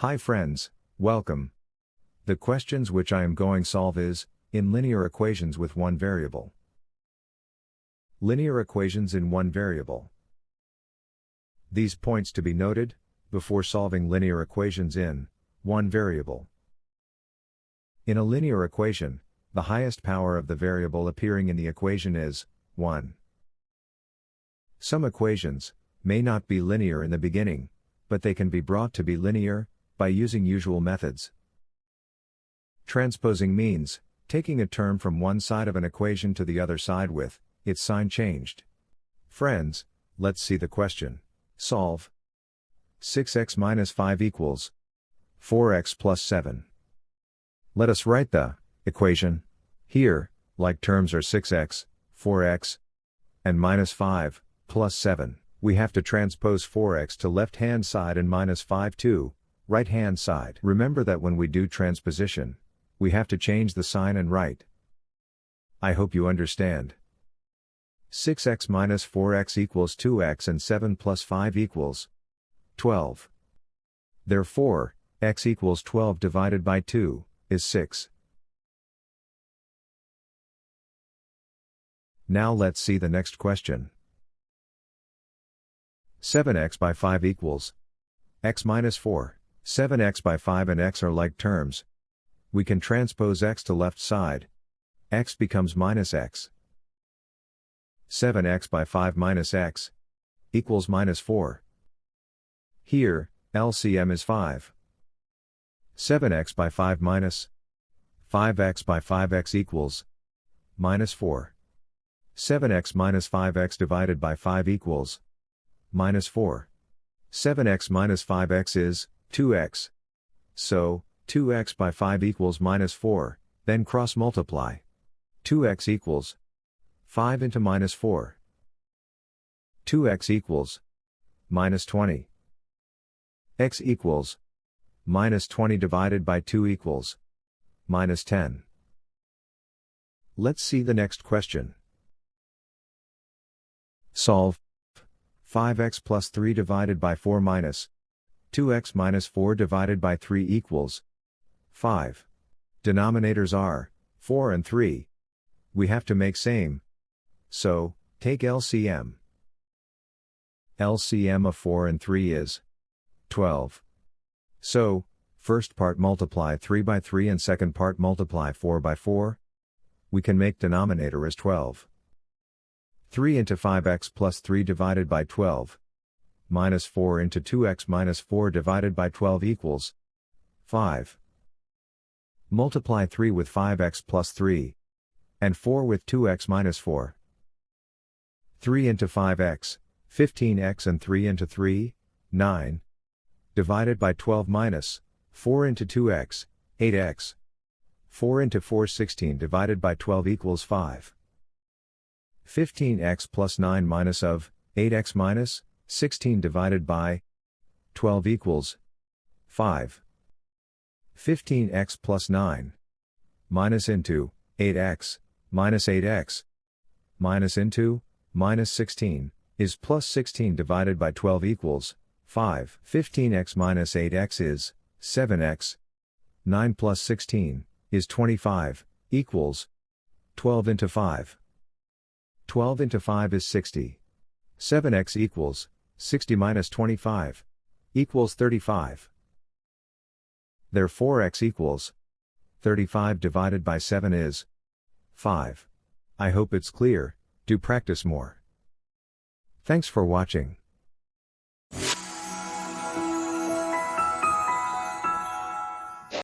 Hi friends, welcome. The questions which I am going solve is, in linear equations with one variable. Linear equations in one variable. These points to be noted, before solving linear equations in, one variable. In a linear equation, the highest power of the variable appearing in the equation is, 1. Some equations, may not be linear in the beginning, but they can be brought to be linear, by using usual methods. Transposing means, taking a term from one side of an equation to the other side with, its sign changed. Friends, let's see the question. Solve. 6x minus 5 equals 4x plus 7. Let us write the equation. Here, like terms are 6x, 4x, and minus 5, plus 7, we have to transpose 4x to left-hand side and minus 5 to right-hand side. Remember that when we do transposition, we have to change the sign and write. I hope you understand. 6x minus 4x equals 2x and 7 plus 5 equals 12. Therefore, x equals 12 divided by 2, is 6. Now let's see the next question. 7x by 5 equals x minus 4. 7x by 5 and x are like terms. We can transpose x to left side. X becomes minus x. 7x by 5 minus x equals minus 4. Here, LCM is 5. 7x by 5 minus 5x by 5x equals minus 4. 7x minus 5x divided by 5 equals minus 4. 7x minus 5x is 2x. So, 2x by 5 equals minus 4, then cross multiply. 2x equals 5 into minus 4. 2x equals minus 20. X equals minus 20 divided by 2 equals minus 10. Let's see the next question. Solve. 5x plus 3 divided by 4 minus 2x minus 4 divided by 3 equals 5. Denominators are 4 and 3. We have to make same. So, take LCM. LCM of 4 and 3 is 12. So, first part multiply 3 by 3 and second part multiply 4 by 4. We can make denominator as 12. 3 into 5x plus 3 divided by 12. Minus 4 into 2x minus 4 divided by 12 equals 5. Multiply 3 with 5x plus 3. And 4 with 2x minus 4. 3 into 5x, 15x and 3 into 3, 9. Divided by 12 minus 4 into 2x, 8x. 4 into 4 16 divided by 12 equals 5. 15x plus 9 minus of 8x minus 16 divided by 12 equals 5. 15x plus 9 minus into 8x minus 8x minus into minus 16 is plus 16 divided by 12 equals 5. 15x minus 8x is 7x. 9 plus 16 is 25 equals 12 into 5. 12 into 5 is 60. 7x equals 60 minus 25 equals 35. Therefore x equals 35 divided by 7 is 5. I hope it's clear. Do practice more. Thanks for watching.